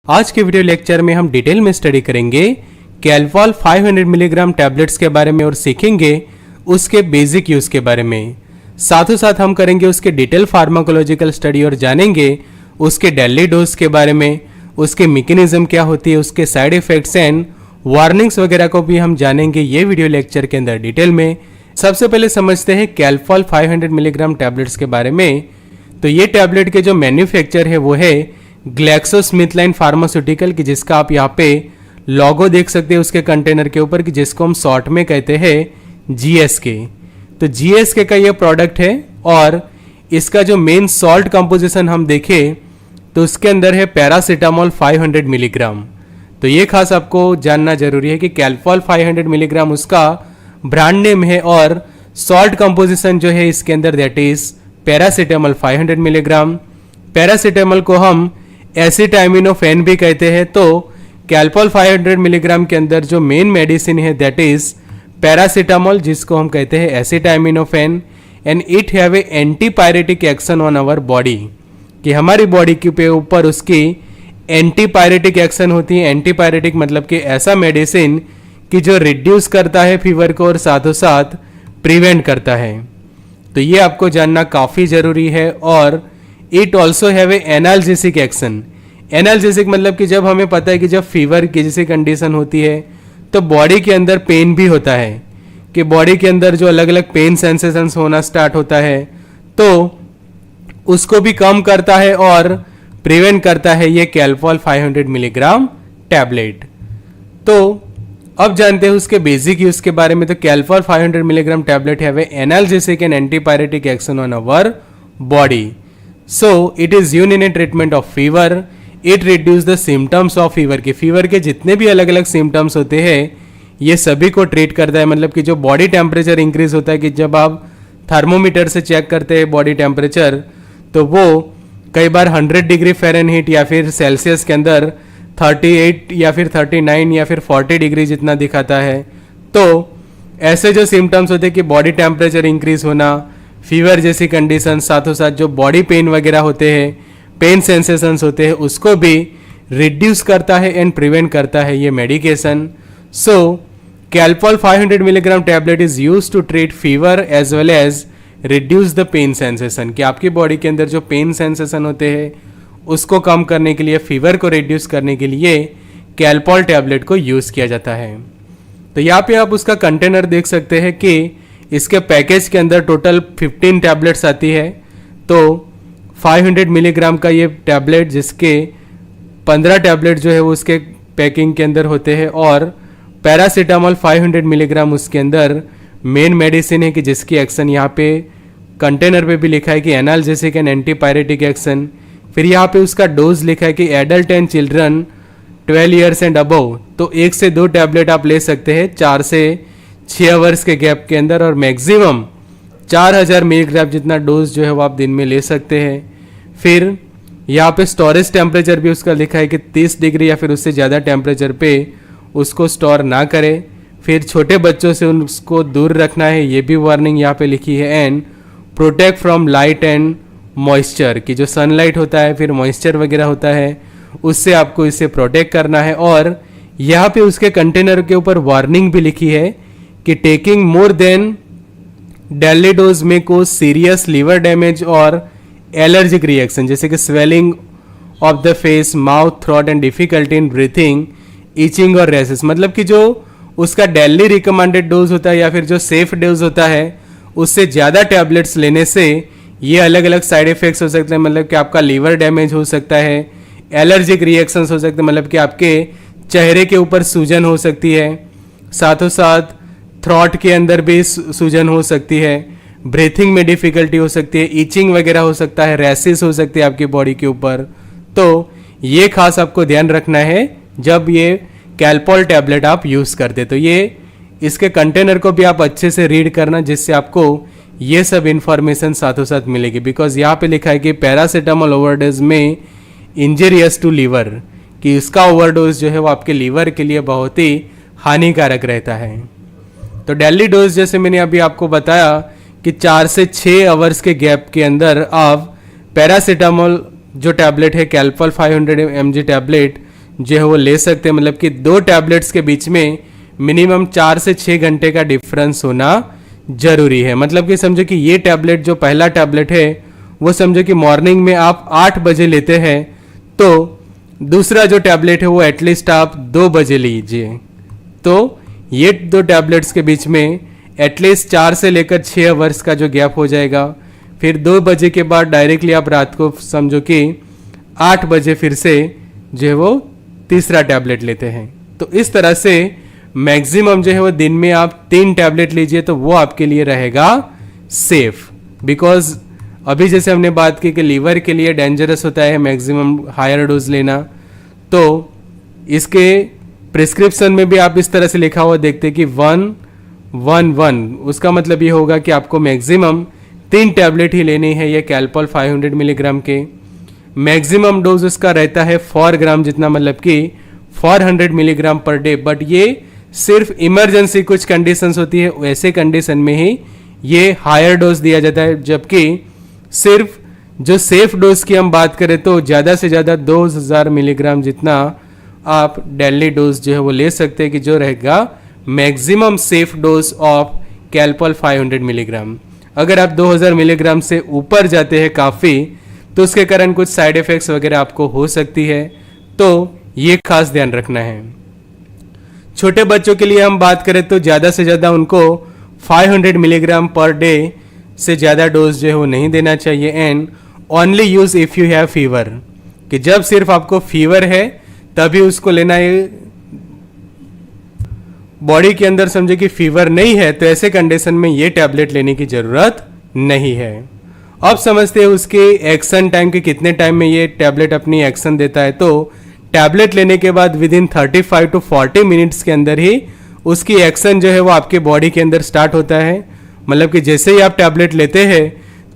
आज के video lecture में हम डिटेल में स्टडी करेंगे कैलपॉल 500 मिलीग्राम टैबलेट्स के बारे में और सीखेंगे उसके बेसिक यूज के बारे में। साथ ही साथ हम करेंगे उसके डिटेल फार्माकोलॉजिकल स्टडी और जानेंगे उसके डेली डोज के बारे में, उसके मैकेनिज्म क्या होती है, उसके साइड इफेक्ट्स एंड वार्निंग्स वगैरह को भी हम जानेंगे ये वीडियो लेक्चर के अंदर डिटेल में। सबसे पहले समझते हैं कैलपॉल 500 मिलीग्राम टैबलेट्स के बारे में। तो ये टैबलेट के जो मैन्युफैक्चर है वो है ग्लैक्सोस्मिथलाइन फार्मास्यूटिकल की, जिसका आप यहाँ पे लोगो देख सकते हैं उसके कंटेनर के ऊपर, कि जिसको हम शॉर्ट में कहते हैं जीएसके। तो जीएसके का ये प्रोडक्ट है और इसका जो मेन सॉल्ट कंपोजिशन हम देखें तो उसके अंदर है पैरासीटामोल 500 मिलीग्राम। तो ये खास आपको जानना जरूरी है कि कैलपॉल 500 मिलीग्राम उसका ब्रांड नेम है और सॉल्ट कंपोजिशन जो है इसके अंदर that is paracetamol 500 milligram. Paracetamol को हम एसिटामिनोफेन भी कहते हैं। तो कैलपॉल 500 मिलीग्राम के अंदर जो मेन मेडिसिन है दैट इज पैरासीटामोल, जिसको हम कहते हैं acetaminophen, and it have a antipyretic action on our body, कि हमारी बॉडी के ऊपर उसकी एंटीपायरेटिक एक्शन होती है। एंटीपायरेटिक मतलब कि ऐसा मेडिसिन कि जो रिड्यूस करता है फीवर को और साथों साथ प्रिवेंट करता है। तो ये आपको जानना काफ़ी ज़रूरी है। और it also have a analgesic action. Analgesic मतलब कि जब हमें पता है कि जब फीवर की जैसी कंडीशन होती है तो बॉडी के अंदर पेन भी होता है, कि बॉडी के अंदर जो अलग अलग पेन सेंसेशंस होना स्टार्ट होता है तो उसको भी कम करता है और प्रिवेंट करता है ये कैलपॉल 500 मिलीग्राम टैबलेट। तो अब जानते हैं उसके बेसिक यूज के बारे में। तो कैलपॉल 500 milligram tablet have a analgesic and antipyretic action on our body. So it is used in A treatment of fever. It reduce the symptoms of fever, के फीवर के जितने भी अलग अलग सिम्टम्स होते हैं ये सभी को ट्रीट करता है। मतलब कि जो बॉडी टेम्परेचर इंक्रीज होता है, कि जब आप थर्मोमीटर से चेक करते हैं बॉडी टेम्परेचर तो वो कई बार 100 डिग्री फ़ारेनहीट या फिर सेल्सियस के अंदर 38 या फिर 39 या फिर 40 डिग्री जितना दिखाता है। तो ऐसे जो सिम्टम्स होते हैं कि बॉडी टेम्परेचर इंक्रीज होना, फीवर जैसी कंडीशन, साथों साथ जो बॉडी पेन वगैरह होते हैं, पेन सेंसेशंस होते हैं, उसको भी रिड्यूस करता है एंड प्रिवेंट करता है ये medication. So Calpol 500 milligram tablet is use to treat fever as well as reduce the pain sensation, कि आपकी बॉडी के अंदर जो पेन सेंसेशन होते हैं उसको कम करने के लिए, फीवर को रिड्यूस करने के लिए कैलपॉल टैबलेट को यूज़ किया जाता है। तो यहाँ पे आप उसका कंटेनर देख सकते हैं कि इसके पैकेज के अंदर टोटल 15 टैबलेट्स आती है। तो 500 मिलीग्राम का ये टैबलेट, जिसके 15 टैबलेट जो है वो उसके पैकिंग के अंदर होते हैं, और पैरासीटामोल 500 मिलीग्राम उसके अंदर मेन मेडिसिन है, कि जिसकी एक्शन यहाँ पे कंटेनर पे भी लिखा है कि एनाल्जेसिक एंड एंटीपायरेटिक एक्शन। फिर यहाँ पे उसका डोज लिखा है कि adult and children 12 years and above. तो 1 से 2 टैबलेट आप ले सकते हैं 4 से 6 आवर्स के गैप के अंदर, और मैक्सिमम 4000 मिलीग्राम जितना डोज जो है वो आप दिन में ले सकते हैं। फिर यहाँ पे स्टोरेज टेम्परेचर भी उसका लिखा है कि 30 डिग्री या फिर उससे ज़्यादा टेम्परेचर पे उसको स्टोर ना करें। फिर छोटे बच्चों से उसको दूर रखना है, ये भी वार्निंग यहाँ पे लिखी है। And protect from light and moisture, कि जो सनलाइट होता है फिर मॉइस्चर वगैरह होता है उससे आपको इसे प्रोटेक्ट करना है। और यहाँ पे उसके कंटेनर के ऊपर वार्निंग भी लिखी है कि taking more than daily dose में कोज सीरियस लीवर डैमेज और एलर्जिक रिएक्शन, जैसे कि swelling of the face, mouth, throat and difficulty in breathing, itching और रैसेस। मतलब कि जो उसका डेली रिकमेंडेड डोज होता है या फिर जो सेफ डोज होता है उससे ज़्यादा टैबलेट्स लेने से ये अलग अलग साइड इफेक्ट्स हो सकते हैं। मतलब कि आपका लीवर डैमेज हो सकता है, एलर्जिक रिएक्शंस हो सकते हैं, मतलब कि आपके चेहरे के ऊपर सूजन हो सकती है, साथों साथ थ्रोट के अंदर भी सूजन हो सकती है, ब्रीथिंग में डिफिकल्टी हो सकती है, ईचिंग वगैरह हो सकता है, रैसेस हो सकती है आपकी बॉडी के ऊपर। तो ये खास आपको ध्यान रखना है जब ये कैलपॉल टैबलेट आप यूज़ करते। तो ये इसके कंटेनर को भी आप अच्छे से रीड करना, जिससे आपको ये सब इंफॉर्मेशन साथों साथ मिलेगी। बिकॉज यहाँ पे लिखा है कि पैरासीटामोल ओवरडोज में इंजरियस टू लीवर, कि इसका ओवरडोज जो है वो आपके लीवर के लिए बहुत ही हानिकारक रहता है। तो डेली डोज जैसे मैंने अभी आपको बताया कि 4 से 6 आवर्स के गैप के अंदर आप पैरासीटामोल जो टैबलेट है कैलपॉल 500 mg टैबलेट जो है वो ले सकते हैं, मतलब कि 2 टैबलेट्स के बीच में मिनिमम 4 से 6 घंटे का डिफरेंस होना जरूरी है। मतलब कि समझो कि ये टैबलेट जो पहला टैबलेट है वो समझो कि मॉर्निंग में आप 8 बजे लेते हैं, तो दूसरा जो टैबलेट है वो एटलीस्ट आप 2 बजे लीजिए। तो ये 2 टैबलेट्स के बीच में एटलीस्ट 4 से लेकर 6 आवर्स का जो गैप हो जाएगा। फिर 2 बजे के बाद डायरेक्टली आप रात को समझो कि 8 बजे फिर से जो है वो तीसरा टैबलेट लेते हैं। तो इस तरह से मैक्सिमम जो है वो दिन में आप 3 टैबलेट लीजिए, तो वो आपके लिए रहेगा सेफ। बिकॉज अभी जैसे हमने बात की कि लीवर के लिए डेंजरस होता है मैक्सिमम हायर डोज लेना, तो इसके प्रिस्क्रिप्शन में भी आप इस तरह से लिखा हुआ देखते कि 1-1-1, उसका मतलब ये होगा कि आपको मैक्सिमम 3 टैबलेट ही लेनी है ये कैल्पॉल 500 मिलीग्राम के। मैक्सिमम डोज उसका रहता है 4 ग्राम जितना, मतलब कि 400 मिलीग्राम पर डे। बट ये सिर्फ इमरजेंसी कुछ कंडीशंस होती है, वैसे कंडीशन में ही ये हायर डोज दिया जाता है। जबकि सिर्फ जो सेफ डोज की हम बात करें तो ज़्यादा से ज़्यादा 2000 मिलीग्राम जितना आप डेली डोज जो है वो ले सकते हैं, कि जो रहेगा maximum safe dose of Calpol 500 milligram. अगर आप 2000 मिलीग्राम से ऊपर जाते हैं काफ़ी, तो उसके कारण कुछ साइड इफ़ेक्ट्स वगैरह आपको हो सकती है, तो ये खास ध्यान रखना है। छोटे बच्चों के लिए हम बात करें तो ज़्यादा से ज़्यादा उनको 500 मिलीग्राम पर डे से ज़्यादा डोज जो है वो नहीं देना चाहिए। And only use if you have fever, कि जब सिर्फ आपको फीवर है तभी उसको लेना है। बॉडी के अंदर समझे कि फीवर नहीं है तो ऐसे कंडीशन में ये टैबलेट लेने की ज़रूरत नहीं है। अब समझते हैं उसके एक्शन टाइम के कितने टाइम में ये टैबलेट अपनी एक्शन देता है। तो टैबलेट लेने के बाद विद इन 35 to 40 मिनट्स के अंदर ही उसकी एक्शन जो है वो आपके बॉडी के अंदर स्टार्ट होता है। मतलब कि जैसे ही आप टैबलेट लेते हैं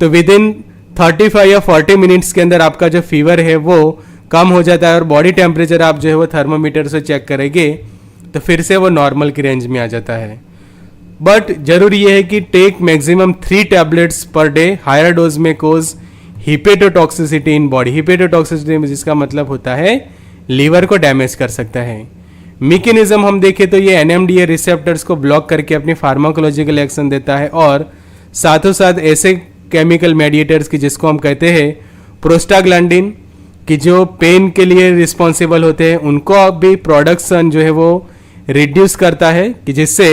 तो विद इन 35 या 40 मिनट्स के अंदर आपका जो फीवर है वो कम हो जाता है, और बॉडी टेम्परेचर आप जो है वो थर्मोमीटर से चेक करेंगे तो फिर से वो नॉर्मल की रेंज में आ जाता है। बट जरूरी ये है कि take maximum 3 tablets per day. Higher dose में cause hepatotoxicity in body. Hepatotoxicity जिसका मतलब होता है लीवर को डैमेज कर सकता है। मैकेनिज्म हम देखें तो ये NMDA रिसेप्टर्स को ब्लॉक करके अपनी फार्माकोलॉजिकल एक्शन देता है, और साथों साथ ऐसे केमिकल मेडिएटर्स की जिसको हम कहते हैं प्रोस्टाग्लैंडिन, कि जो पेन के लिए रिस्पॉन्सिबल होते हैं, उनको भी प्रोडक्शन जो है वो रिड्यूस करता है, कि जिससे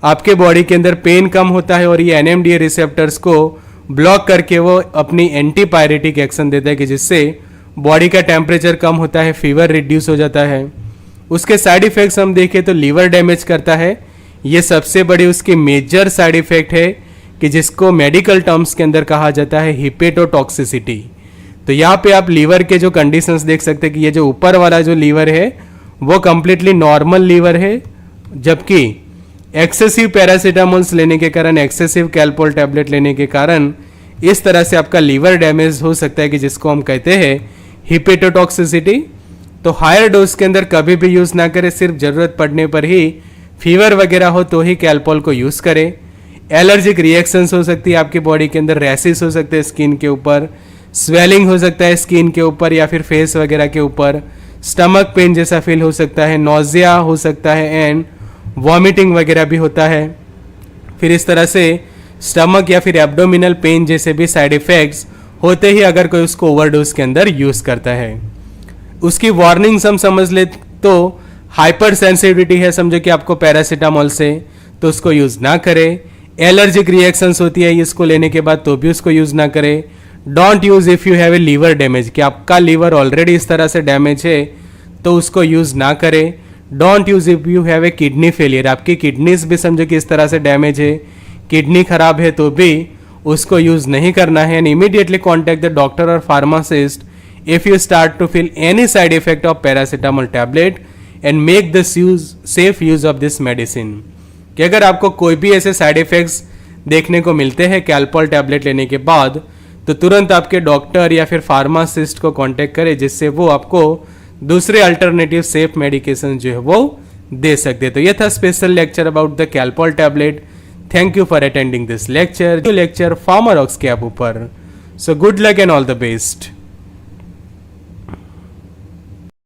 आपके बॉडी के अंदर पेन कम होता है। और ये NMDA रिसेप्टर्स को ब्लॉक करके वो अपनी एंटीपायरेटिक एक्शन देता है, कि जिससे बॉडी का टेम्परेचर कम होता है, फीवर रिड्यूस हो जाता है। उसके साइड इफ़ेक्ट्स हम देखें तो लीवर डैमेज करता है, ये सबसे बड़ी उसकी मेजर साइड इफ़ेक्ट है, कि जिसको मेडिकल टर्म्स के अंदर कहा जाता है हिपेटोटॉक्सिसिटी। तो यहाँ पे आप लीवर के जो कंडीशंस देख सकते हैं कि ये जो ऊपर वाला जो लीवर है वो कम्प्लीटली नॉर्मल लीवर है, जबकि एक्सेसिव पैरासीटामोल्स लेने के कारण, एक्सेसिव कैल्पॉल टैबलेट लेने के कारण इस तरह से आपका लीवर डैमेज हो सकता है, कि जिसको हम कहते हैं हिपेटोटॉक्सिसिटी। तो हायर डोज के अंदर कभी भी यूज़ ना करें, सिर्फ ज़रूरत पड़ने पर ही, फीवर वगैरह हो तो ही कैल्पॉल को यूज़ करें। एलर्जिक रिएक्शंस हो सकती है आपकी बॉडी के अंदर, रैशेस हो सकते हैं स्किन के ऊपर, स्वेलिंग हो सकता है स्किन के ऊपर या फिर फेस वगैरह के ऊपर, स्टमक पेन जैसा फील हो सकता है, नोजिया हो सकता है, एंड वॉमिटिंग वगैरह भी होता है। फिर इस तरह से स्टमक या फिर एब्डोमिनल पेन जैसे भी साइड इफ़ेक्ट्स होते ही अगर कोई उसको ओवरडोज के अंदर यूज़ करता है। उसकी वार्निंग्स हम समझ ले तो हाइपर सेंसिटिविटी है, समझो कि आपको पैरासीटामोल से, तो उसको यूज़ ना करें। एलर्जिक रिएक्शंस होती है इसको लेने के बाद, तो भी उसको यूज़ ना करें। Don't use if you have a liver damage, कि आपका लीवर ऑलरेडी इस तरह से डैमेज है तो उसको यूज़ ना करें। Don't use if you have A kidney failure, आपकी किडनीज भी समझो कि इस तरह से डैमेज है, किडनी खराब है, तो भी उसको यूज़ नहीं करना है। And immediately contact the doctor और pharmacist if you start to feel any side effect of paracetamol tablet and make the safe use of this medicine। कि अगर आपको कोई भी ऐसे साइड इफ़ेक्ट्स देखने को मिलते हैं कैल्पॉल टैबलेट लेने के बाद, तो तुरंत आपके डॉक्टर या फिर फार्मासिस्ट को कांटेक्ट करें, जिससे वो आपको दूसरे अल्टरनेटिव सेफ मेडिकेशन जो है वो दे सकते। तो ये था special lecture about the Calpol tablet. Thank you for attending this lecture. जो लेक्चर फार्मारॉक्स के ऐप ऊपर। So good luck and all the best.